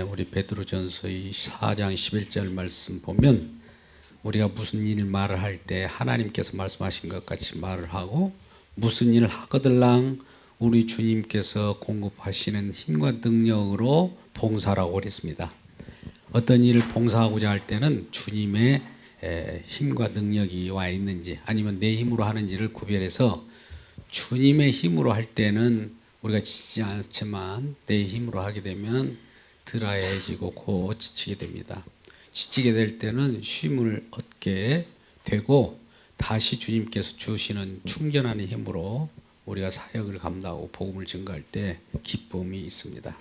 우리 베드로전서의 4장 11절 말씀 보면 우리가 무슨 일 말을 할 때 하나님께서 말씀하신 것 같이 말을 하고 무슨 일을 하거들랑 우리 주님께서 공급하시는 힘과 능력으로 봉사라고 그랬습니다. 어떤 일을 봉사하고자 할 때는 주님의 힘과 능력이 와 있는지 아니면 내 힘으로 하는지를 구별해서 주님의 힘으로 할 때는 우리가 지치지 않지만 내 힘으로 하게 되면 드라해지고 곧 지치게 됩니다. 지치게 될 때는 쉼을 얻게 되고 다시 주님께서 주시는 충전하는 힘으로 우리가 사역을 감당하고 복음을 증거할 때 기쁨이 있습니다.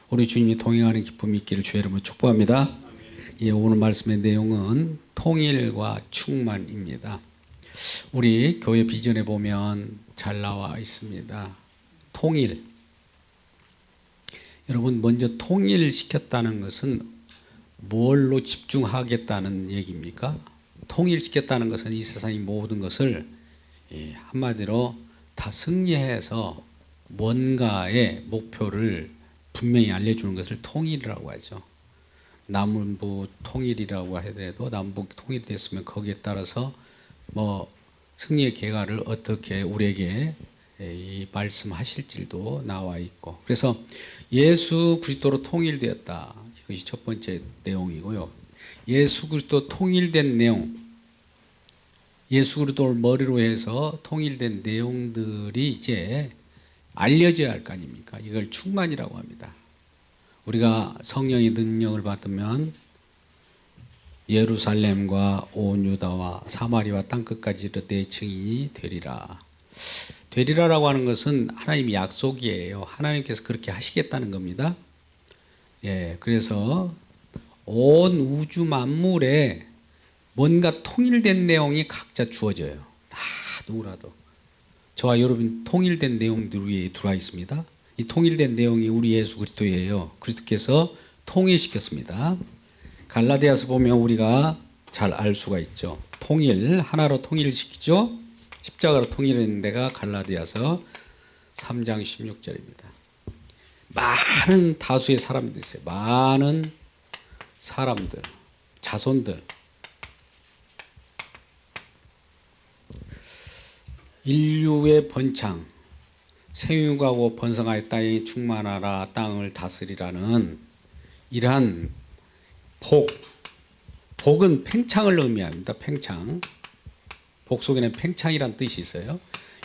우리 주님이 동행하는 기쁨이 있기를 주의 이름으로 축복합니다. 예, 오늘 말씀의 내용은 통일과 충만입니다. 우리 교회 비전에 보면 잘 나와 있습니다. 통일. 여러분, 먼저 통일시켰다는 것은 뭘로 집중하겠다는 얘기입니까? 통일시켰다는 것은 이 세상의 모든 것을 한마디로 다 승리해서 뭔가의 목표를 분명히 알려주는 것을 통일이라고 하죠. 남북 통일이라고 하더라도 남북 통일됐으면 거기에 따라서 뭐 승리의 계가를 어떻게 우리에게 말씀하실지도 나와 있고, 그래서 예수 그리스도로 통일되었다. 이것이 첫 번째 내용이고요. 예수 그리스도 통일된 내용, 예수 그리스도를 머리로 해서 통일된 내용들이 이제 알려져야 할 거 아닙니까? 이걸 충만이라고 합니다. 우리가 성령의 능력을 받으면 예루살렘과 온 유다와 사마리아 땅끝까지 이르러 내 증인이 되리라. 되리라라고 하는 것은 하나님의 약속이에요. 하나님께서 그렇게 하시겠다는 겁니다. 예, 그래서 온 우주 만물에 뭔가 통일된 내용이 각자 주어져요. 다 누구라도. 저와 여러분 통일된 내용들 위에 들어와 있습니다. 이 통일된 내용이 우리 예수 그리스도예요. 그리스도께서 통일시켰습니다. 갈라디아서 보면 우리가 잘 알 수가 있죠. 통일, 하나로 통일시키죠. 십자가로 통일하는 데가 갈라디아서 3장 16절입니다. 많은 다수의 사람들이 있어요. 많은 사람들, 자손들. 인류의 번창, 생육하고 번성하여 땅에 충만하라, 땅을 다스리라는 이러한 복은 팽창을 의미합니다. 팽창. 복 속에는 팽창이란 뜻이 있어요.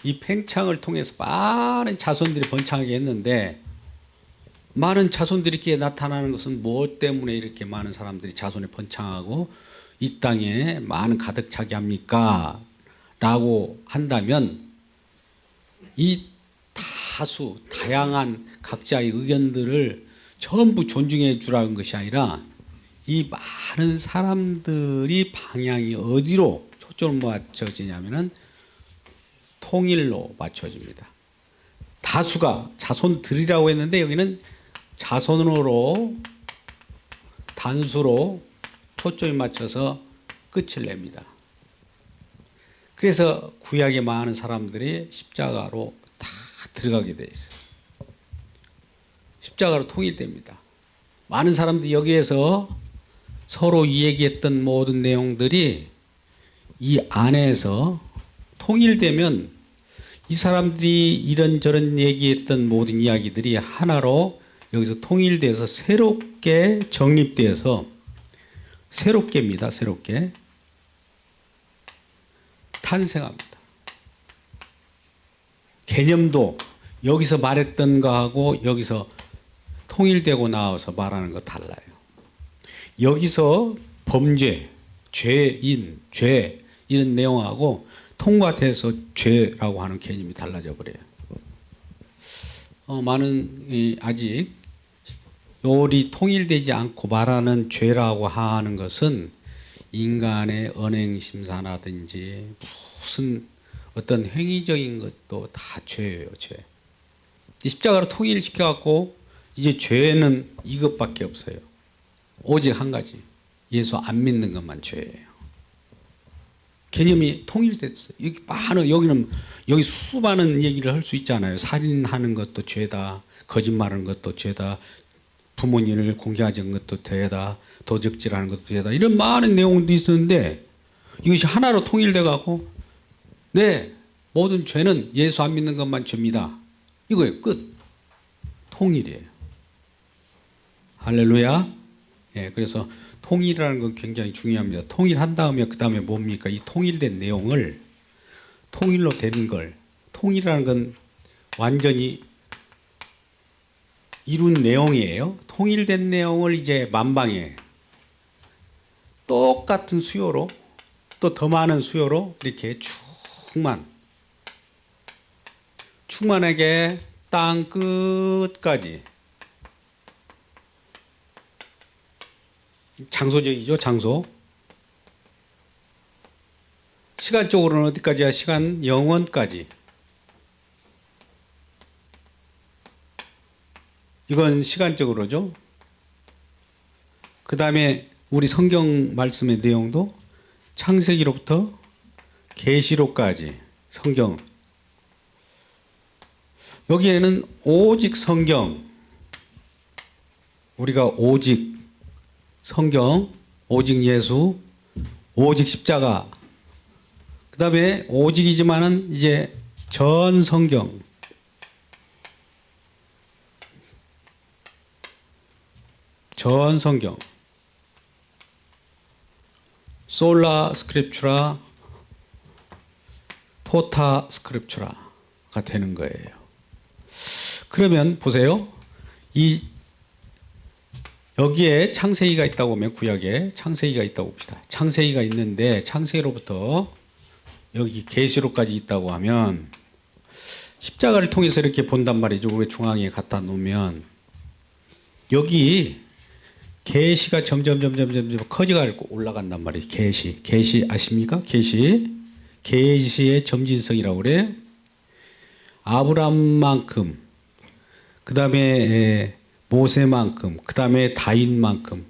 이 팽창을 통해서 많은 자손들이 번창하게 했는데, 많은 자손들이 이렇게 나타나는 것은 무엇 때문에 이렇게 많은 사람들이 자손에 번창하고 이 땅에 많은 가득 차게 합니까? 라고 한다면 이 다양한 각자의 의견들을 전부 존중해 주라는 것이 아니라 이 많은 사람들이 방향이 어디로 초점을 맞춰지냐면은 통일로 맞춰집니다. 다수가 자손들이라고 했는데 여기는 자손으로 단수로 초점이 맞춰서 끝을 냅니다. 그래서 구약의 많은 사람들이 십자가로 다 들어가게 돼 있어요. 십자가로 통일됩니다. 많은 사람들이 여기에서 서로 이야기했던 모든 내용들이 이 안에서 통일되면 이 사람들이 이런저런 얘기했던 모든 이야기들이 하나로 여기서 통일돼서 새롭게 정립돼서 새롭게입니다. 새롭게 탄생합니다. 개념도 여기서 말했던 거하고 여기서 통일되고 나와서 말하는 거 달라요. 여기서 범죄, 죄인, 죄 이런 내용하고 통과돼서 죄라고 하는 개념이 달라져 버려요. 많은 아직 요리 통일되지 않고 말하는 죄라고 하는 것은 인간의 언행심사라든지 무슨 어떤 행위적인 것도 다 죄예요. 죄. 십자가로 통일시켜갖고 이제 죄는 이것밖에 없어요. 오직 한 가지. 예수 안 믿는 것만 죄예요. 개념이 통일됐어요. 여기 수많은 얘기를 할 수 있잖아요. 살인하는 것도 죄다. 거짓말하는 것도 죄다. 부모님을 공경하지 것도 되다, 도적질하는 것도 되다, 이런 많은 내용도 있었는데 이것이 하나로 통일돼 갖고 네, 모든 죄는 예수 안 믿는 것만 죄입니다. 이거예요. 끝. 통일이에요. 할렐루야. 예, 그래서 통일이라는 건 굉장히 중요합니다. 통일한 다음에 그 다음에 뭡니까? 이 통일된 내용을 통일로 되는 걸, 통일이라는 건 완전히 이룬 내용이에요. 통일된 내용을 이제 만방에 똑같은 수요로 또 더 많은 수요로 이렇게 충만하게 땅 끝까지, 장소적이죠. 장소. 시간적으로는 어디까지야? 시간 영원까지. 이건 시간적으로죠. 그 다음에 우리 성경 말씀의 내용도 창세기로부터 계시록까지 성경. 여기에는 오직 성경, 우리가 오직 성경, 오직 예수, 오직 십자가, 그 다음에 오직이지만은 이제 전 성경, 전 성경, 솔라 스크립추라, 토타 스크립추라가 되는 거예요. 그러면 보세요. 여기에 창세기가 있다고 하면, 구약에 창세기가 있다고 봅시다. 창세기가 있는데 창세기로부터 여기 계시록까지 있다고 하면 십자가를 통해서 이렇게 본단 말이죠. 우리 중앙에 갖다 놓으면 여기 계시가 점점 커져가고 올라간단 말이에요. 계시 아십니까? 계시의 점진성이라고 그래. 아브람만큼, 그 다음에 모세만큼, 그 다음에 다윗만큼,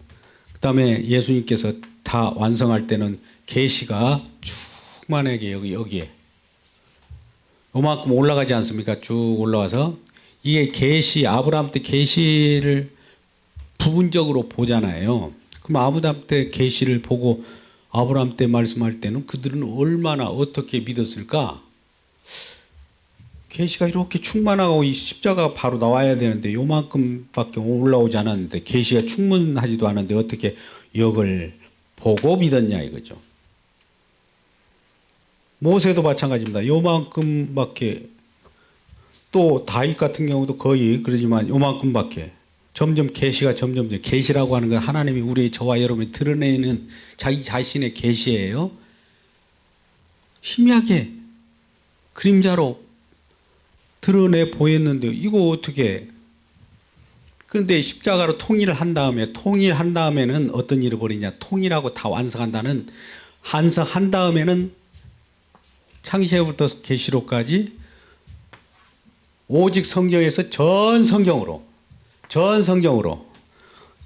그 다음에 예수님께서 다 완성할 때는 계시가 충만하게 여기에 요만큼 올라가지 않습니까? 쭉 올라와서 이게 계시, 아브라함 때 계시를 부분적으로 보잖아요. 그럼 아브라함 때 계시를 보고 아브라함 때 말씀할 때는 그들은 얼마나 어떻게 믿었을까? 계시가 이렇게 충만하고 이 십자가가 바로 나와야 되는데 요만큼밖에 올라오지 않았는데, 계시가 충분하지도 않은데 어떻게 이걸 보고 믿었냐 이거죠. 모세도 마찬가지입니다. 요만큼밖에, 또 다윗 같은 경우도 거의 그러지만 요만큼밖에. 점점 계시가 계시라고 하는 건 하나님이 우리 저와 여러분이 드러내는 자기 자신의 계시예요. 희미하게 그림자로 드러내 보였는데 이거 어떻게? 그런데 십자가로 통일한 다음에는 어떤 일을 벌이냐? 통일하고 다 완성한 다음에는 창세기부터 계시록까지 오직 성경에서 전 성경으로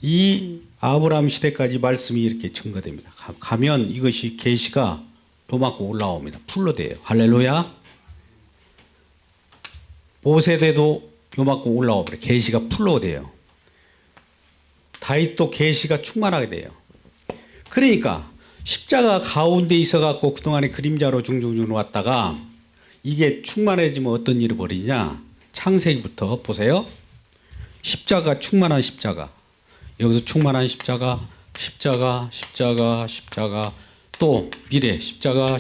이 아브라함 시대까지 말씀이 이렇게 증거됩니다. 가면 이것이 계시가 요만큼 올라옵니다. 풀로 돼요. 할렐루야. 모세대도 요만큼 올라오고 계시가 풀로 돼요. 다윗도 계시가 충만하게 돼요. 그러니까 십자가 가운데 있어갖고 그동안에 그림자로 중중중 왔다가 이게 충만해지면 어떤 일을 벌이냐? 창세기부터 보세요. 십자가, 충만한 십자가, 여기서 충만한 십자가, 또 미래 십자가,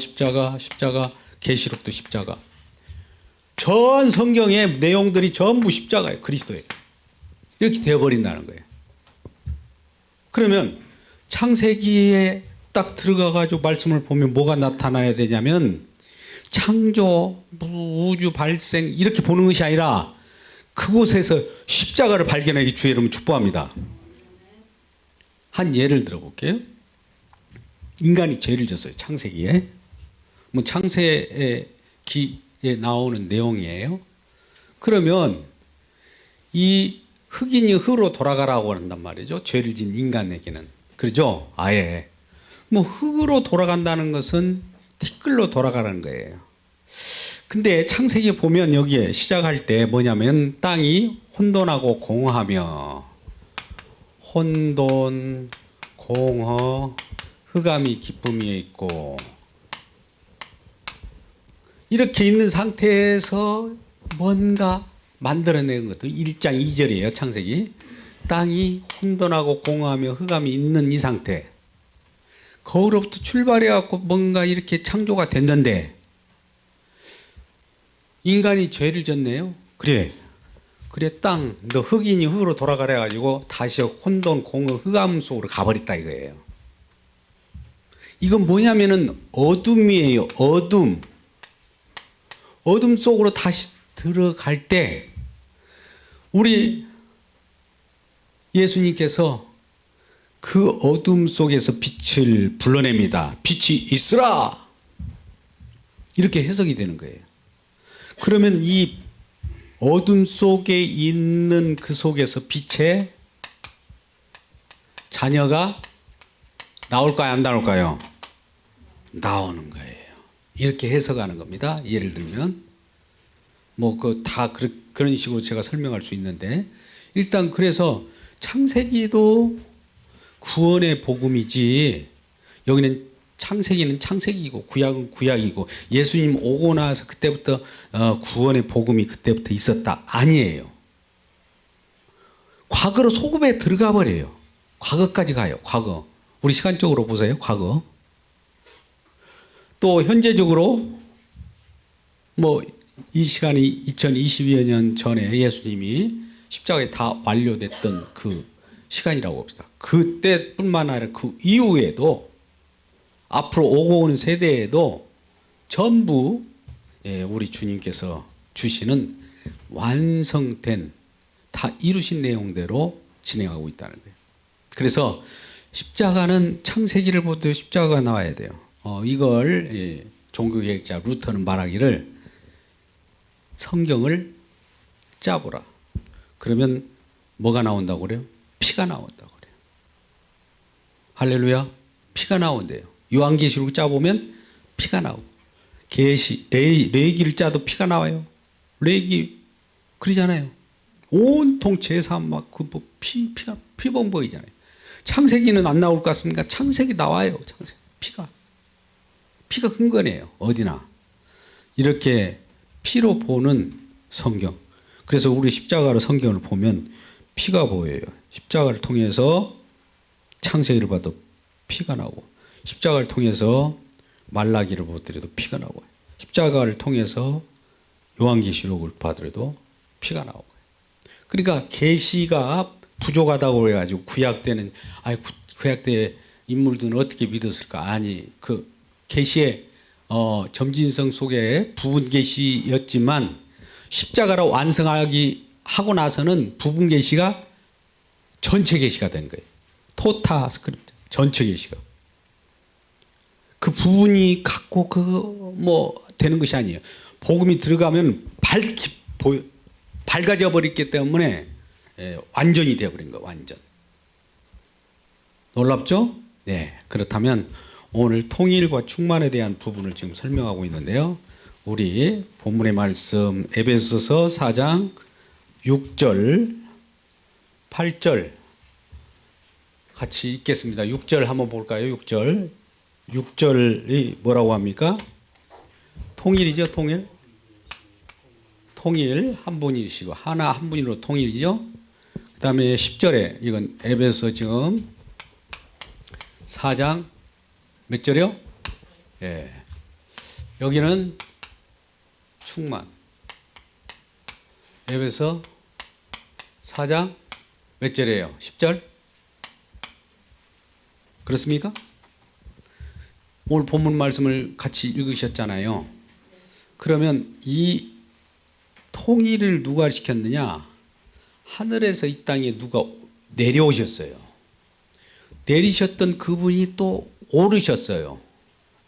계시록도 십자가. 전 성경의 내용들이 전부 십자가예요. 그리스도예요. 이렇게 되어버린다는 거예요. 그러면 창세기에 딱 들어가가지고 말씀을 보면 뭐가 나타나야 되냐면, 창조, 우주 발생 이렇게 보는 것이 아니라 그곳에서 십자가를 발견하기 주의 이름을 축복합니다. 한 예를 들어볼게요. 인간이 죄를 졌어요. 창세기에. 뭐 창세기에 나오는 내용이에요. 그러면 이 흑인이 흑으로 돌아가라고 한단 말이죠. 죄를 진 인간에게는. 그렇죠? 아예. 뭐 흑으로 돌아간다는 것은 티끌로 돌아가는 거예요. 근데 창세기 보면 여기에 시작할 때 뭐냐면 땅이 혼돈하고 공허하며 혼돈, 공허, 흑암이 기쁨이 있고 이렇게 있는 상태에서 뭔가 만들어낸 것도 1장 2절이에요. 창세기. 땅이 혼돈하고 공허하며 흑암이 있는 이 상태. 거기로부터 출발해갖고 뭔가 이렇게 창조가 됐는데 인간이 죄를 졌네요. 그래 땅, 너 흑인이 흑으로 돌아가래 가지고 다시 혼돈, 공허, 흑암 속으로 가버렸다 이거예요. 이건 뭐냐면은 어둠이에요. 어둠 속으로 다시 들어갈 때 우리 예수님께서 그 어둠 속에서 빛을 불러냅니다. 빛이 있으라. 이렇게 해석이 되는 거예요. 그러면 이 어둠 속에 있는 그 속에서 빛의 자녀가 나올까요? 안 나올까요? 나오는 거예요. 이렇게 해석하는 겁니다. 예를 들면 그런 식으로 제가 설명할 수 있는데 일단 그래서 창세기도 구원의 복음이지 여기는 창세기는 창세기고 구약은 구약이고 예수님 오고 나서 그때부터 구원의 복음이 그때부터 있었다 아니에요. 과거로 소급에 들어가 버려요. 과거까지 가요. 과거. 우리 시간적으로 보세요. 과거. 또 현재적으로 이 시간이 2022여 년 전에 예수님이 십자가에 다 완료됐던 그 시간이라고 봅시다. 그때뿐만 아니라 그 이후에도 앞으로 오고 오는 세대에도 전부 우리 주님께서 주시는 완성된 다 이루신 내용대로 진행하고 있다는 거예요. 그래서 십자가는 창세기를 보도 십자가가 나와야 돼요. 이걸 종교개혁자 루터는 말하기를 성경을 짜보라. 그러면 뭐가 나온다고 그래요? 피가 나온다고 그래요. 할렐루야. 피가 나온대요. 요한계시록 짜보면 피가 나오고 레위기를 짜도 피가 나와요. 레위기 그러잖아요. 온통 제사함 피범벅이잖아요. 창세기는 안 나올 것 같습니까? 창세기 나와요. 창세기. 피가 근거네요. 어디나. 이렇게 피로 보는 성경. 그래서 우리 십자가로 성경을 보면 피가 보여요. 십자가를 통해서 창세기를 봐도 피가 나오고 십자가를 통해서 말라기를 보더라도 피가 나오고 십자가를 통해서 요한계시록을 봐더라도 피가 나오고 그러니까 계시가 부족하다고 해가지고 구약 때는 구약 때 인물들은 어떻게 믿었을까? 아니 그 계시의 점진성 속에 부분 계시였지만 십자가로 완성하기 하고 나서는 부분 계시가 전체 계시가 된 거예요. 토타 스크립트 전체 계시가 그 부분이 갖고 되는 것이 아니에요. 복음이 들어가면 밝아져 버렸기 때문에 완전이 되어버린 거예요. 완전. 놀랍죠? 네. 그렇다면 오늘 통일과 충만에 대한 부분을 지금 설명하고 있는데요. 우리 본문의 말씀 에베소서 4장 6절 8절 같이 읽겠습니다. 6절 한번 볼까요? 6절이 뭐라고 합니까? 통일이죠. 통일 한 분이시고 하나 한 분으로 통일이죠. 그 다음에 10절에 이건 에베소 지금 4장 몇 절이요? 예. 여기는 충만. 에베소 4장 몇 절이에요? 10절? 그렇습니까? 오늘 본문 말씀을 같이 읽으셨잖아요. 그러면 이 통일을 누가 시켰느냐? 하늘에서 이 땅에 누가 내려오셨어요. 내리셨던 그분이 또 오르셨어요.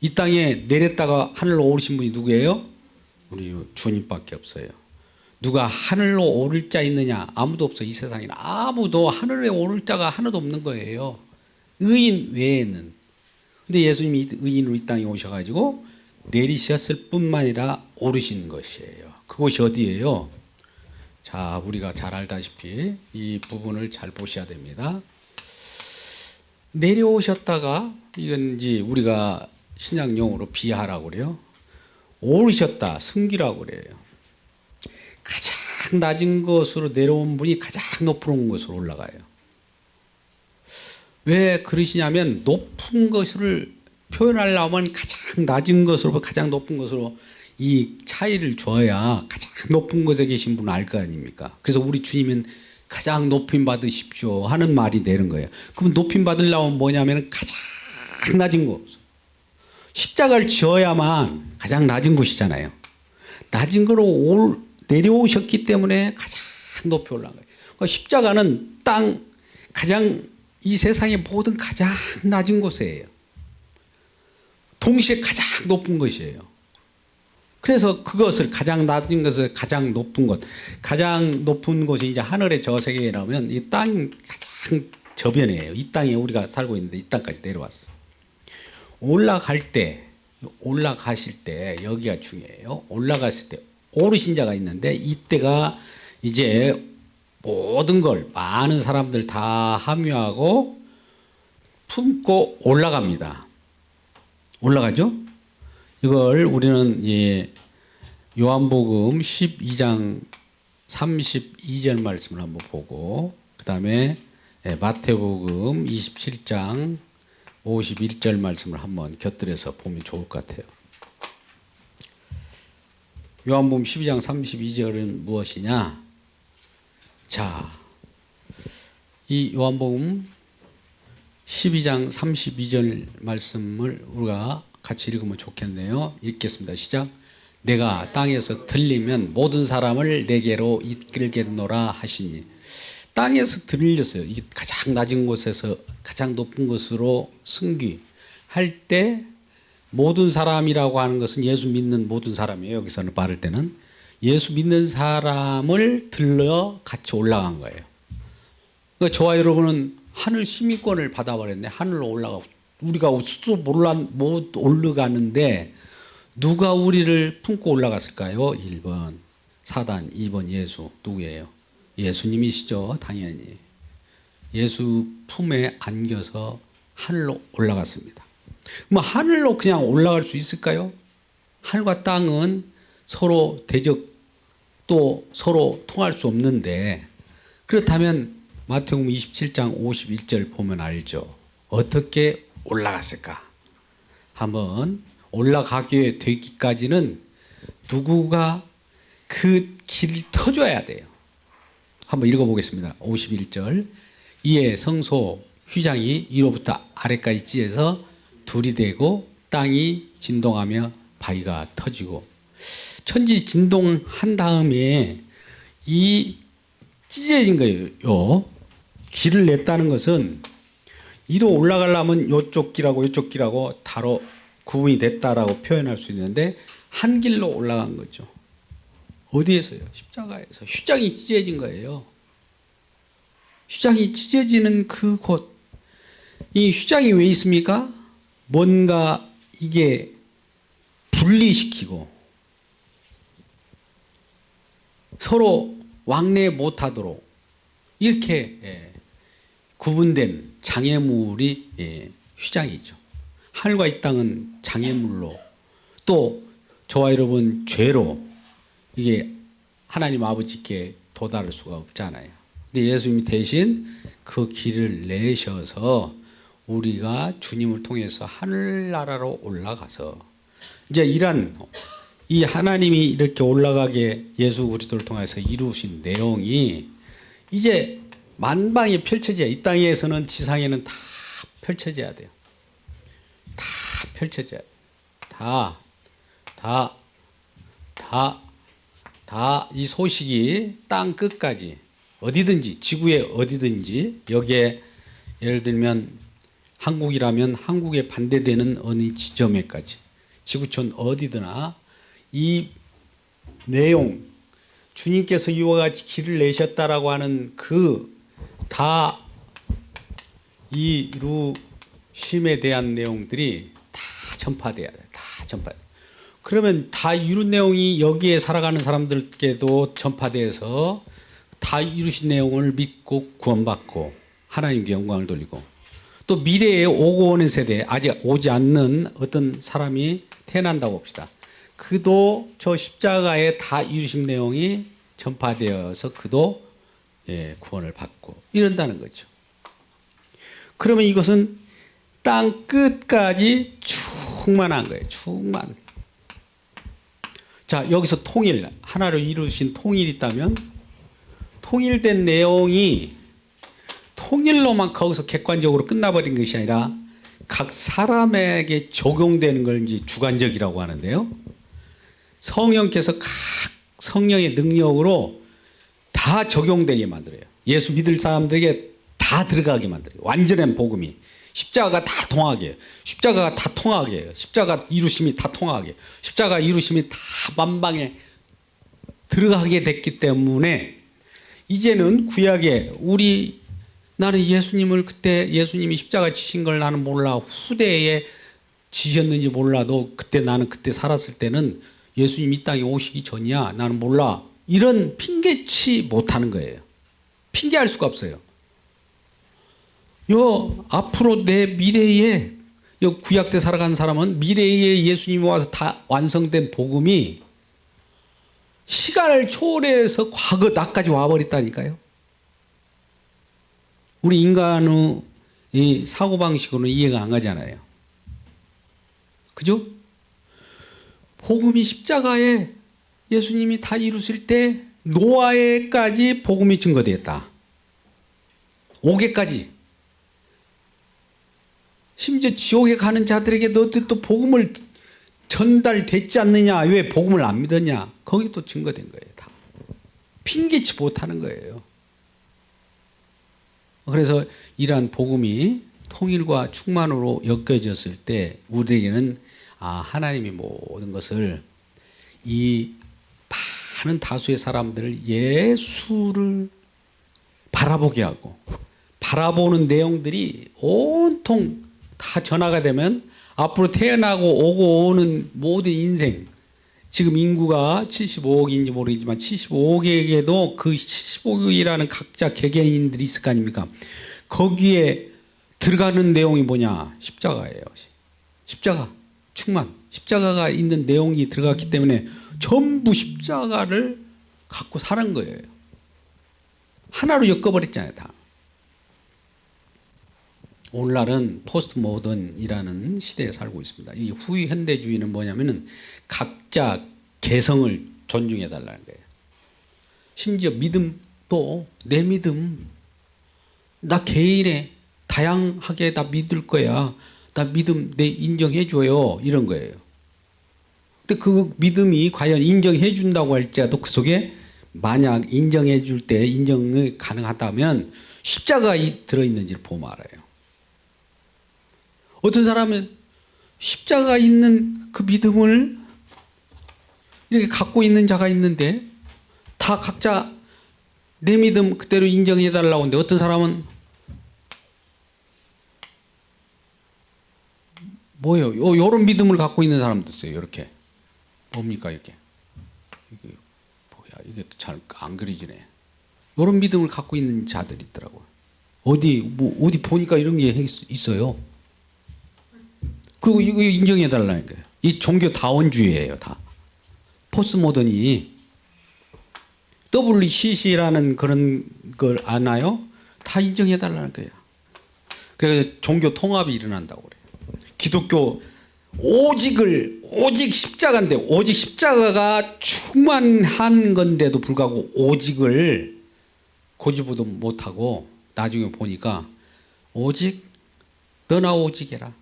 이 땅에 내렸다가 하늘로 오르신 분이 누구예요? 우리 주님밖에 없어요. 누가 하늘로 오를 자 있느냐? 아무도 없어. 이 세상에는 아무도 하늘에 오를 자가 하나도 없는 거예요. 의인 외에는. 근데 예수님이 의인으로 이 땅에 오셔가지고 내리셨을 뿐만 아니라 오르신 것이에요. 그곳이 어디예요? 자, 우리가 잘 알다시피 이 부분을 잘 보셔야 됩니다. 내려오셨다가 이건 이제 우리가 신약 용어로 비하라고 그래요. 오르셨다, 승기라고 그래요. 가장 낮은 것으로 내려온 분이 가장 높은 곳으로 올라가요. 왜 그러시냐면 높은 것을 표현하려면 가장 낮은 것으로 가장 높은 것으로 이 차이를 줘야 가장 높은 곳에 계신 분은 알 거 아닙니까? 그래서 우리 주님은 가장 높임 받으십시오 하는 말이 되는 거예요. 그럼 높임 받으려면 뭐냐면 가장 낮은 곳. 십자가를 지어야만 가장 낮은 곳이잖아요. 낮은 거로 내려오셨기 때문에 가장 높이 올라간 거예요. 그러니까 십자가는 땅 가장 이 세상의 모든 가장 낮은 곳이에요. 동시에 가장 높은 것이에요. 그래서 그것을 가장 낮은 것을 가장 높은 곳, 가장 높은 곳이 이제 하늘의 저세계라면 이 땅 가장 저변이에요. 이 땅에 우리가 살고 있는데 이 땅까지 내려왔어. 올라가실 때 여기가 중요해요. 올라갔을 때 오르신 자가 있는데 이때가 이제 모든 걸 많은 사람들 다 함유하고 품고 올라갑니다. 올라가죠? 이걸 우리는 요한복음 12장 32절 말씀을 한번 보고 그 다음에 마태복음 27장 51절 말씀을 한번 곁들여서 보면 좋을 것 같아요. 요한복음 12장 32절은 무엇이냐? 자, 이 요한복음 12장 32절 말씀을 우리가 같이 읽으면 좋겠네요. 읽겠습니다. 시작. 내가 땅에서 들리면 모든 사람을 내게로 이끌겠노라 하시니. 땅에서 들렸어요. 이게 가장 낮은 곳에서 가장 높은 곳으로 승귀할 때 모든 사람이라고 하는 것은 예수 믿는 모든 사람이에요. 여기서는 말할 때는 예수 믿는 사람을 들러 같이 올라간 거예요. 그러니까 저와 여러분은 하늘 시민권을 받아버렸네. 하늘로 올라가고 우리가 스스로 못 올라가는데 누가 우리를 품고 올라갔을까요? 1번 사단, 2번 예수. 누구예요? 예수님이시죠. 당연히. 예수 품에 안겨서 하늘로 올라갔습니다. 그럼 하늘로 그냥 올라갈 수 있을까요? 하늘과 땅은 서로 대적 또 서로 통할 수 없는데 그렇다면 마태복음 27장 51절 보면 알죠. 어떻게 올라갔을까? 한번 올라가게 되기까지는 누구가 그 길을 터줘야 돼요. 한번 읽어보겠습니다. 51절. 이에 성소 휘장이 위로부터 아래까지 찢어서 둘이 되고 땅이 진동하며 바위가 터지고 천지 진동한 다음에 이 찢어진 거예요. 길을 냈다는 것은 이로 올라가려면 이쪽 길하고 이쪽 길하고 다로 구분이 됐다라고 표현할 수 있는데 한 길로 올라간 거죠. 어디에서요? 십자가에서. 휘장이 찢어진 거예요. 휘장이 찢어지는 그곳. 이 휘장이 왜 있습니까? 뭔가 이게 분리시키고 서로 왕래 못하도록 이렇게 구분된 장애물이 휘장이죠. 하늘과 이 땅은 장애물로 또 저와 여러분 죄로 이게 하나님 아버지께 도달할 수가 없잖아요. 근데 예수님이 대신 그 길을 내셔서 우리가 주님을 통해서 하늘나라로 올라가서 이제 이 하나님이 이렇게 올라가게 예수 그리스도를 통해서 이루신 내용이 이제 만방에 펼쳐져야 이 땅에서는 지상에는 다 펼쳐져야 돼요. 다 펼쳐져야 돼요. 다 이 소식이 땅 끝까지 어디든지 지구의 어디든지 여기에 예를 들면 한국이라면 한국에 반대되는 어느 지점에까지 지구촌 어디드나 이 내용 주님께서 이와 같이 길을 내셨다라고 하는 그 다 이루심에 대한 내용들이 다 전파돼야 돼. 다 전파. 그러면 다 이룬 내용이 여기에 살아가는 사람들께도 전파돼서 다 이루신 내용을 믿고 구원받고 하나님께 영광을 돌리고 또 미래에 오고 오는 세대, 아직 오지 않는 어떤 사람이 태어난다고 봅시다. 그도 저 십자가의 다 이루심 내용이 전파되어서 그도 구원을 받고 이런다는 거죠. 그러면 이것은 땅 끝까지 충만한 거예요. 충만. 자, 여기서 통일, 하나로 이루신 통일이 있다면 통일된 내용이 통일로만 거기서 객관적으로 끝나버린 것이 아니라 각 사람에게 적용되는 걸 이제 주관적이라고 하는데요. 성령께서 각 성령의 능력으로 다 적용되게 만들어요. 예수 믿을 사람들에게 다 들어가게 만들어요. 완전한 복음이. 십자가가 다 통하게 해요. 십자가가 다 통하게 해요. 십자가 이루심이 다 통하게 해요. 십자가 이루심이 다 만방에 들어가게 됐기 때문에 이제는 구약에 나는 예수님을 그때 예수님이 십자가 지신 걸 나는 몰라. 후대에 지셨는지 몰라도 나는 그때 살았을 때는 예수님 이 땅에 오시기 전이야. 나는 몰라. 이런 핑계치 못하는 거예요. 핑계할 수가 없어요. 앞으로 내 미래에 구약 때 살아간 사람은 미래에 예수님이 와서 다 완성된 복음이 시간을 초월해서 과거 나까지 와버렸다니까요. 우리 인간의 이 사고방식으로는 이해가 안 가잖아요. 그죠? 복음이 십자가에 예수님이 다 이루실 때 노아에까지 복음이 증거되었다. 5계까지. 심지어 지옥에 가는 자들에게 너들 또 복음을 전달됐지 않느냐? 왜 복음을 안 믿었냐? 거기 또 증거된 거예요. 다. 핑계치 못하는 거예요. 그래서 이러한 복음이 통일과 충만으로 엮여졌을 때 우리에게는 하나님이 모든 것을 이 많은 다수의 사람들을 예수를 바라보게 하고 바라보는 내용들이 온통 다 전화가 되면 앞으로 태어나고 오고 오는 모든 인생, 지금 인구가 75억인지 모르겠지만 75억에게도 그 75억이라는 각자 개개인들이 있을 거 아닙니까? 거기에 들어가는 내용이 뭐냐? 십자가예요. 십자가, 충만. 십자가가 있는 내용이 들어갔기 때문에 전부 십자가를 갖고 사는 거예요. 하나로 엮어버렸잖아요, 다. 오늘날은 포스트 모던이라는 시대에 살고 있습니다. 이 후현대주의는 뭐냐면은 각자 개성을 존중해 달라는 거예요. 심지어 믿음도 내 믿음, 나 개인의 다양하게 다 믿을 거야. 나 믿음 내 인정해 줘요. 이런 거예요. 근데 그 믿음이 과연 인정해 준다고 할지라도 그 속에 만약 인정해 줄 때 인정이 가능하다면 십자가가 들어있는지를 보면 알아요. 어떤 사람은 십자가 있는 그 믿음을 이렇게 갖고 있는 자가 있는데 다 각자 내 믿음 그대로 인정해 달라고 하는데 어떤 사람은 뭐예요? 요런 믿음을 갖고 있는 사람도 있어요. 이렇게. 뭡니까 이게? 이게 뭐야? 이게 잘 안 그려지네. 요런 믿음을 갖고 있는 자들이 있더라고요. 어디 보니까 이런 게 있어요. 그리고 이거 인정해 달라는 거예요. 이 종교 다원주의예요, 다. 포스트 모던이 WCC라는 그런 걸 아나요? 다 인정해 달라는 거예요. 그래서 종교 통합이 일어난다고 그래요. 기독교 오직 십자가인데 오직 십자가가 충만한 건데도 불구하고 오직을 고집도 못하고 나중에 보니까 오직 너나 오직해라.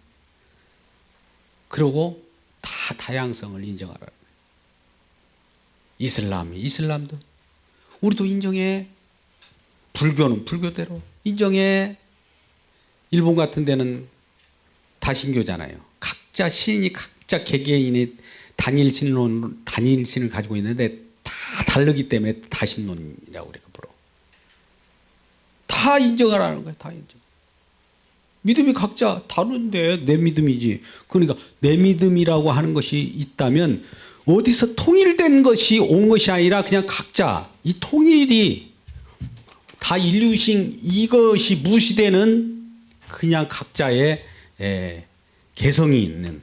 그리고 다 다양성을 인정하라. 이슬람도 우리도 인정해. 불교는 불교대로 인정해. 일본 같은 데는 다신교잖아요. 각자 신이 각자 개개인의 단일신을 가지고 있는데 다 다르기 때문에 다신론이라고 그래. 다 인정하라는 거예요. 다 인정. 믿음이 각자 다른데 내 믿음이지. 그러니까 내 믿음이라고 하는 것이 있다면 어디서 통일된 것이 온 것이 아니라 그냥 각자 이 통일이 다 일루싱 이것이 무시되는 그냥 각자의 개성이 있는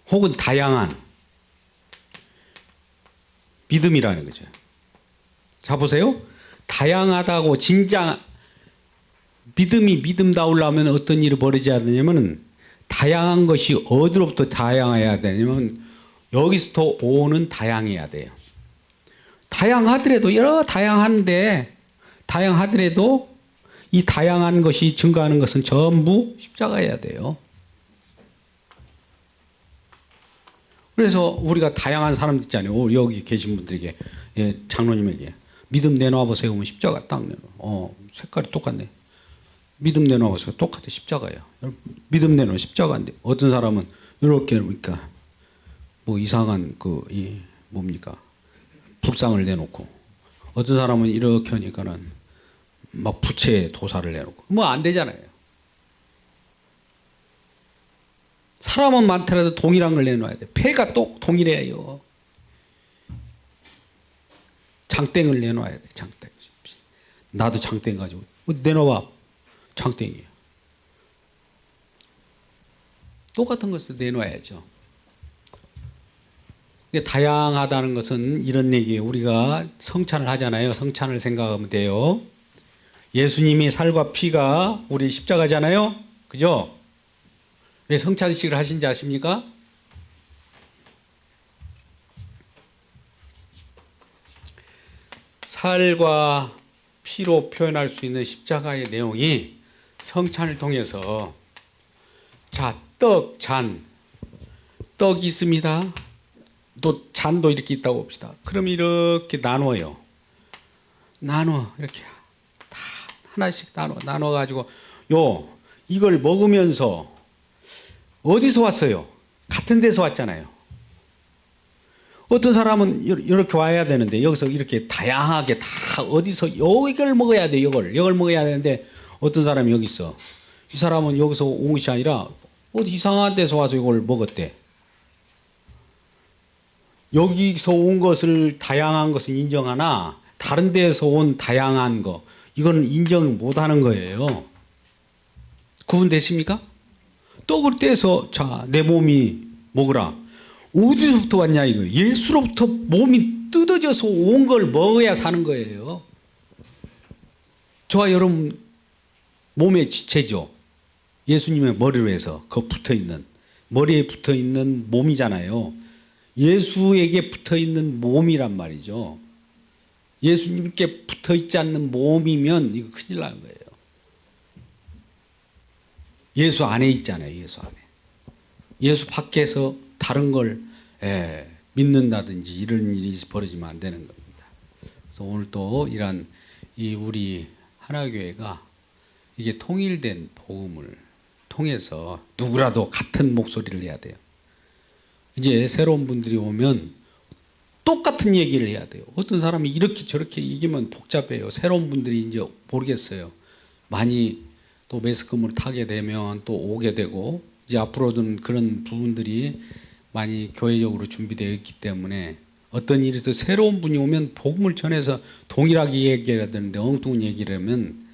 혹은 다양한 믿음이라는 거죠. 자 보세요. 다양하다고 진짜 믿음이 믿음다우려면 어떤 일이 벌어져야 되냐면 다양한 것이 어디로부터 다양해야 되냐면 여기서부터 오는 다양해야 돼요. 다양하더라도 여러 다양한데 다양하더라도 이 다양한 것이 증가하는 것은 전부 십자가여야 돼요. 그래서 우리가 다양한 사람들 있잖아요. 여기 계신 분들에게 장로님에게 믿음 내놔 보세요. 그러면 십자가 딱 내놔. 색깔이 똑같네. 믿음 내놔 보세요. 똑같아 십자가예요. 믿음 내놓으면 십자가인데 어떤 사람은 이렇게 그러니까 뭐 이상한 뭡니까 불상을 내놓고 어떤 사람은 이렇게 하니까는 막 부채 도사를 내놓고 뭐 안 되잖아요. 사람은 많더라도 동일한 걸 내놔야 돼. 폐가 또 동일해요. 장땡을 내놔야 돼. 장땡. 나도 장땡 가지고 내놔봐. 장땡이에요. 똑같은 것을 내놔야죠. 다양하다는 것은 이런 얘기예요. 우리가 성찬을 하잖아요. 성찬을 생각하면 돼요. 예수님이 살과 피가 우리 십자가잖아요. 그죠? 왜 성찬식을 하신지 아십니까? 살과 피로 표현할 수 있는 십자가의 내용이 성찬을 통해서 자, 떡이 있습니다. 또 잔도 이렇게 있다고 봅시다. 그럼 이렇게 나눠요. 이렇게 다 하나씩 나눠 가지고 이걸 먹으면서 어디서 왔어요? 같은 데서 왔잖아요. 어떤 사람은 이렇게 와야 되는데 여기서 이렇게 다양하게 다 어디서 이걸 먹어야 돼. 이걸 먹어야 되는데 어떤 사람이 여기 있어. 이 사람은 여기서 온 것이 아니라 어디 이상한 데서 와서 이걸 먹었대. 여기서 온 것을 다양한 것은 인정하나 다른 데서 온 다양한 거 이거는 인정 못하는 거예요. 구분되십니까? 떡을 떼서 자, 내 몸이 먹으라. 어디서부터 왔냐 이거. 예수로부터 몸이 뜯어져서 온 걸 먹어야 사는 거예요. 저와 여러분 몸의 지체죠. 예수님의 머리로 해서 그 붙어있는 머리에 붙어있는 몸이잖아요. 예수에게 붙어있는 몸이란 말이죠. 예수님께 붙어있지 않는 몸이면 이거 큰일 나는 거예요. 예수 안에 있잖아요. 예수 안에. 예수 밖에서 다른 걸 믿는다든지 이런 일이 벌어지면 안 되는 겁니다. 그래서 오늘 또 이런 우리 하나교회가 이게 통일된 복음을 통해서 누구라도 같은 목소리를 해야 돼요. 이제 새로운 분들이 오면 똑같은 얘기를 해야 돼요. 어떤 사람이 이렇게 저렇게 얘기하면 복잡해요. 새로운 분들이 이제 모르겠어요. 많이 또 매스컴을 타게 되면 또 오게 되고 이제 앞으로는 그런 부분들이 많이 교회적으로 준비되어 있기 때문에 어떤 일이 있어서 새로운 분이 오면 복음을 전해서 동일하게 얘기해야 되는데 엉뚱한 얘기를 하면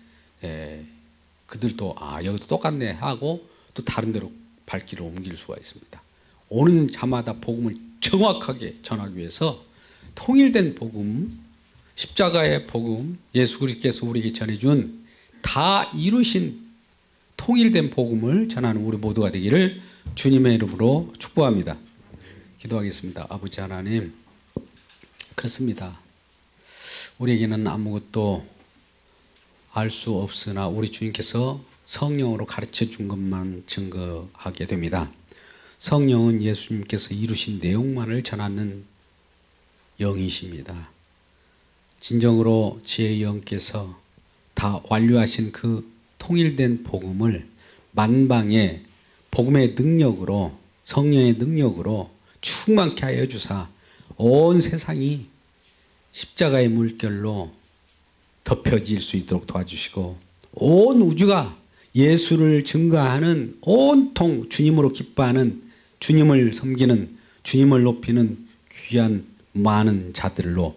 그들도 여기도 똑같네 하고 또 다른 데로 발길을 옮길 수가 있습니다. 오는 자마다 복음을 정확하게 전하기 위해서 통일된 복음, 십자가의 복음, 예수 그리스도께서 우리에게 전해준 다 이루신 통일된 복음을 전하는 우리 모두가 되기를 주님의 이름으로 축복합니다. 기도하겠습니다. 아버지 하나님, 그렇습니다. 우리에게는 아무것도 알 수 없으나 우리 주님께서 성령으로 가르쳐 준 것만 증거하게 됩니다. 성령은 예수님께서 이루신 내용만을 전하는 영이십니다. 진정으로 지혜의 영께서 다 완료하신 그 통일된 복음을 만방에 복음의 능력으로 성령의 능력으로 충만케 하여 주사 온 세상이 십자가의 물결로 덮여질 수 있도록 도와주시고 온 우주가 예수를 증거하는 온통 주님으로 기뻐하는 주님을 섬기는 주님을 높이는 귀한 많은 자들로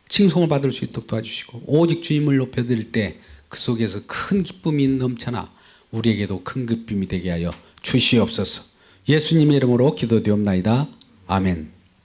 칭송을 받을 수 있도록 도와주시고 오직 주님을 높여드릴 때 그 속에서 큰 기쁨이 넘쳐나 우리에게도 큰 기쁨이 되게 하여 주시옵소서. 예수님의 이름으로 기도드리옵나이다. 아멘.